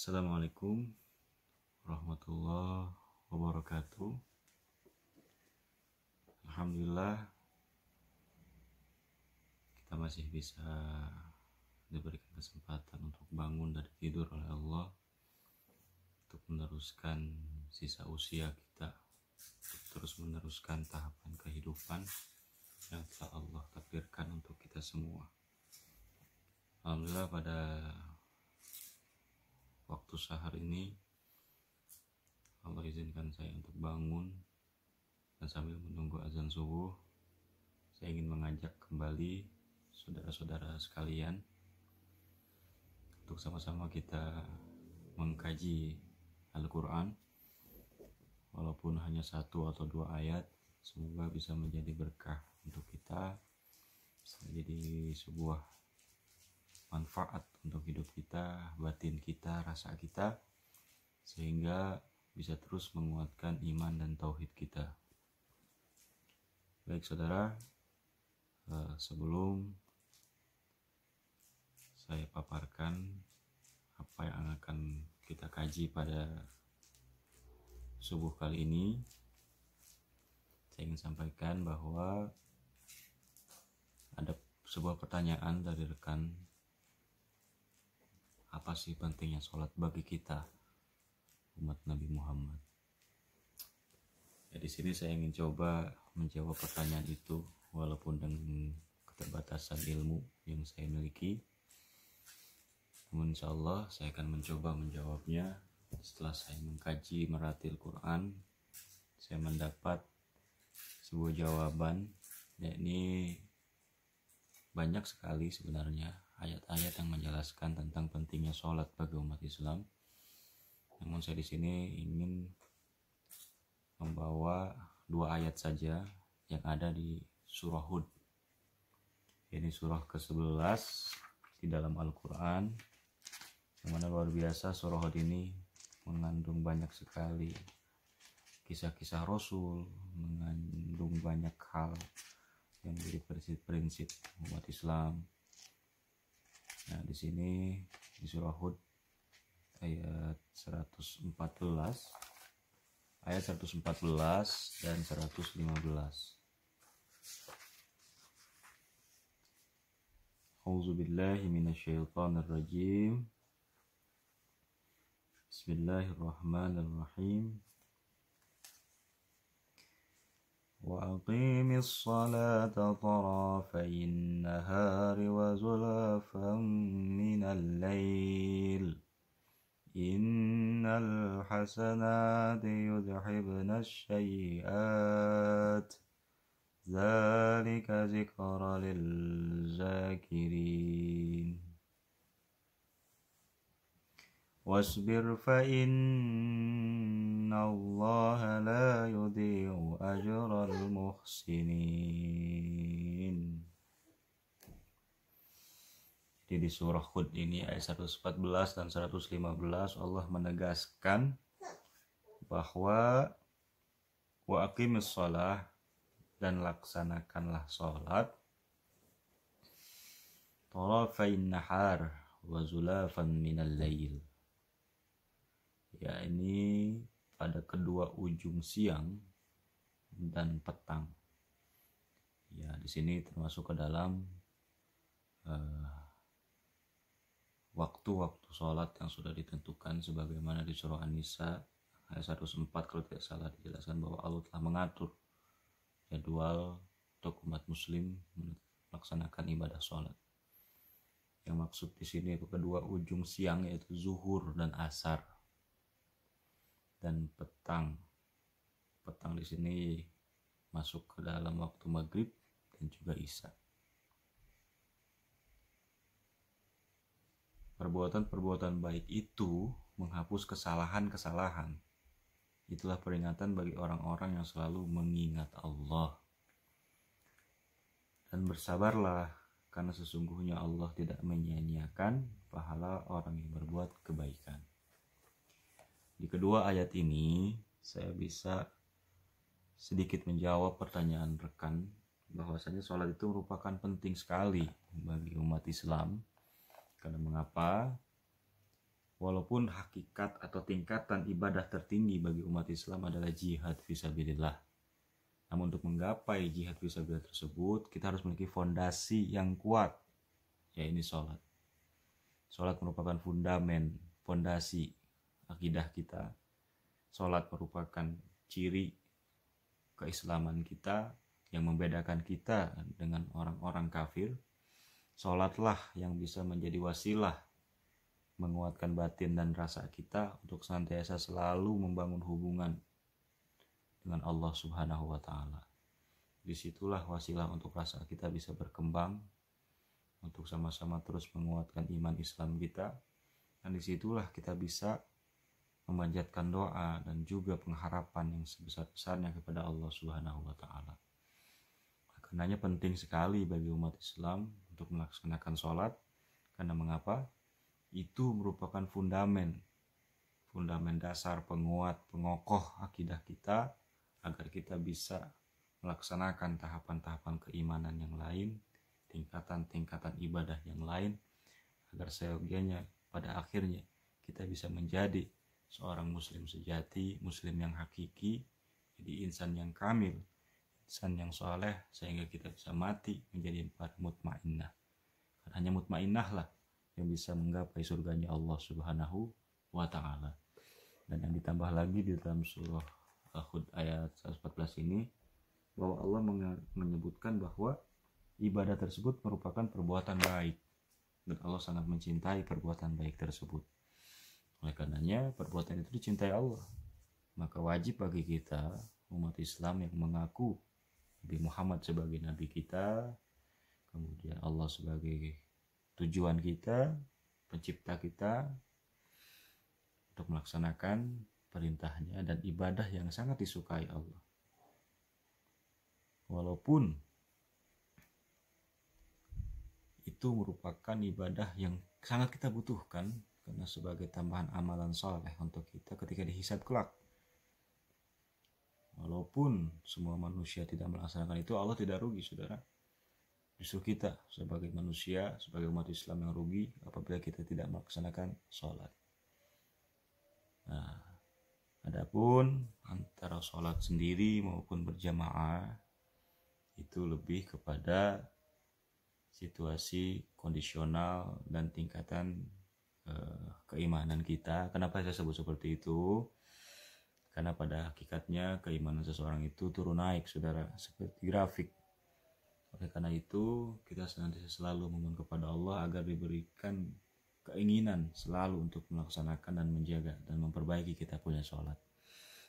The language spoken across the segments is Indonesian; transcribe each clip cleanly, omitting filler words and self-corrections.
Assalamualaikum warahmatullahi wabarakatuh. Alhamdulillah kita masih bisa diberikan kesempatan untuk bangun dari tidur oleh Allah, untuk meneruskan sisa usia kita, untuk terus meneruskan tahapan kehidupan yang telah Allah takdirkan untuk kita semua. Alhamdulillah pada waktu sahar ini Allah izinkan saya untuk bangun, dan sambil menunggu azan subuh saya ingin mengajak kembali saudara-saudara sekalian untuk sama-sama kita mengkaji Al-Quran, walaupun hanya 1 atau 2 ayat. Semoga bisa menjadi berkah untuk kita, bisa menjadi sebuah manfaat untuk hidup kita, batin kita, rasa kita, sehingga bisa terus menguatkan iman dan tauhid kita. Baik saudara, sebelum saya paparkan apa yang akan kita kaji pada subuh kali ini, saya ingin sampaikan bahwa ada sebuah pertanyaan dari rekan, apa sih pentingnya sholat bagi kita umat Nabi Muhammad? Ya, di sini saya ingin coba menjawab pertanyaan itu, walaupun dengan keterbatasan ilmu yang saya miliki. Namun insya Allah saya akan mencoba menjawabnya. Setelah saya mengkaji meratil Quran, saya mendapat sebuah jawaban, yakni banyak sekali sebenarnya ayat-ayat yang menjelaskan tentang pentingnya sholat bagi umat Islam. Namun saya di sini ingin membawa 2 ayat saja yang ada di surah Hud. Ini surah ke-11 di dalam Al-Quran, yang mana luar biasa surah Hud ini mengandung banyak sekali kisah-kisah Rasul, mengandung banyak hal yang menjadi prinsip-prinsip umat Islam. Nah, di sini di surah Hud ayat 114, ayat 114 dan 115. A'udzubillahi minasyaitonirrajim. Bismillahirrahmanirrahim. وأقيم الصلاة طرفي النهار وزلفا من الليل إن الحسنات يذهبن السيئات ذلك ذكرى للذاكرين واصبر فإن الله لا يضيع أجر المحسنين. Jadi di surah Hud ini ayat 114 dan 115 Allah menegaskan bahwa wa aqimis shalah, dan laksanakanlah salat, tarafain nahar wa zulafan minal lail, ya ini pada kedua ujung siang dan petang. Ya, di sini termasuk ke dalam waktu-waktu sholat yang sudah ditentukan, sebagaimana di surah An-Nisa ayat 104 kalau tidak salah dijelaskan bahwa Allah telah mengatur jadwal untuk umat muslim melaksanakan ibadah sholat. Yang maksud di sini itu kedua ujung siang, yaitu zuhur dan asar, dan petang. Petang di sini masuk ke dalam waktu maghrib dan juga isya. Perbuatan-perbuatan baik itu menghapus kesalahan-kesalahan. Itulah peringatan bagi orang-orang yang selalu mengingat Allah. Dan bersabarlah, karena sesungguhnya Allah tidak menyia-nyiakan pahala orang yang berbuat kebaikan. Di kedua ayat ini saya bisa sedikit menjawab pertanyaan rekan, bahwasanya sholat itu merupakan penting sekali bagi umat Islam. Karena mengapa? Walaupun hakikat atau tingkatan ibadah tertinggi bagi umat Islam adalah jihad fisabilillah. Namun untuk menggapai jihad fisabilillah tersebut, kita harus memiliki fondasi yang kuat, yaitu sholat. Sholat merupakan fundamen, fondasi akidah kita. Sholat merupakan ciri keislaman kita yang membedakan kita dengan orang-orang kafir. Sholatlah yang bisa menjadi wasilah menguatkan batin dan rasa kita untuk senantiasa selalu membangun hubungan dengan Allah Subhanahu wa Ta'ala. Disitulah wasilah untuk rasa kita bisa berkembang, untuk sama-sama terus menguatkan iman Islam kita, dan disitulah kita bisa memanjatkan doa dan juga pengharapan yang sebesar-besarnya kepada Allah Subhanahu wa Ta'ala. Karenanya penting sekali bagi umat Islam untuk melaksanakan sholat. Karena mengapa? Itu merupakan fundament dasar, penguat, pengokoh akidah kita agar kita bisa melaksanakan tahapan-tahapan keimanan yang lain, tingkatan-tingkatan ibadah yang lain, agar seyogianya pada akhirnya kita bisa menjadi seorang muslim sejati, muslim yang hakiki, jadi insan yang kamil, insan yang soleh, sehingga kita bisa mati menjadi mutmainnah. Karena hanya mutmainnah lah yang bisa menggapai surganya Allah Subhanahu wa Ta'ala. Dan yang ditambah lagi di dalam surah Hud ayat 114 ini, bahwa Allah menyebutkan bahwa ibadah tersebut merupakan perbuatan baik, dan Allah sangat mencintai perbuatan baik tersebut. Oleh karenanya perbuatan itu dicintai Allah, maka wajib bagi kita umat Islam yang mengaku Nabi Muhammad sebagai Nabi kita, kemudian Allah sebagai tujuan kita, pencipta kita, untuk melaksanakan perintahnya dan ibadah yang sangat disukai Allah. Walaupun itu merupakan ibadah yang sangat kita butuhkan, karena sebagai tambahan amalan soleh untuk kita ketika dihisab kelak. Walaupun semua manusia tidak melaksanakan itu, Allah tidak rugi, saudara. Justru kita sebagai manusia, sebagai umat Islam yang rugi apabila kita tidak melaksanakan sholat. Nah, adapun antara sholat sendiri maupun berjamaah itu lebih kepada situasi kondisional dan tingkatan keimanan kita. Kenapa saya sebut seperti itu? Karena pada hakikatnya keimanan seseorang itu turun naik, saudara, seperti grafik. Oleh karena itu, kita senantiasa selalu memohon kepada Allah agar diberikan keinginan selalu untuk melaksanakan dan menjaga dan memperbaiki kita punya sholat.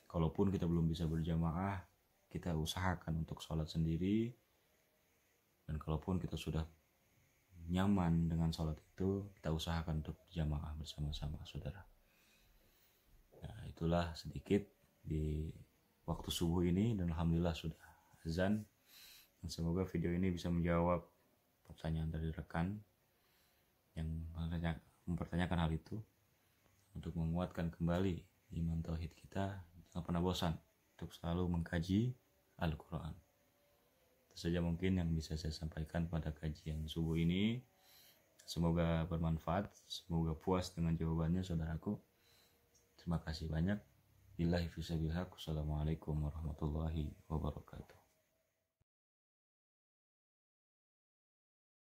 Kalaupun kita belum bisa berjamaah, kita usahakan untuk sholat sendiri. Dan kalaupun kita sudah nyaman dengan sholat itu, kita usahakan untuk berjamaah bersama-sama, saudara. Nah, itulah sedikit di waktu subuh ini, dan alhamdulillah sudah azan. Dan semoga video ini bisa menjawab pertanyaan dari rekan yang mempertanyakan hal itu, untuk menguatkan kembali iman tauhid kita. Jangan pernah bosan untuk selalu mengkaji Al-Quran. Itu saja mungkin yang bisa saya sampaikan pada kajian subuh ini. Semoga bermanfaat, semoga puas dengan jawabannya, saudaraku. Terima kasih banyak. Billahi fisabilillah. Assalamualaikum warahmatullahi wabarakatuh.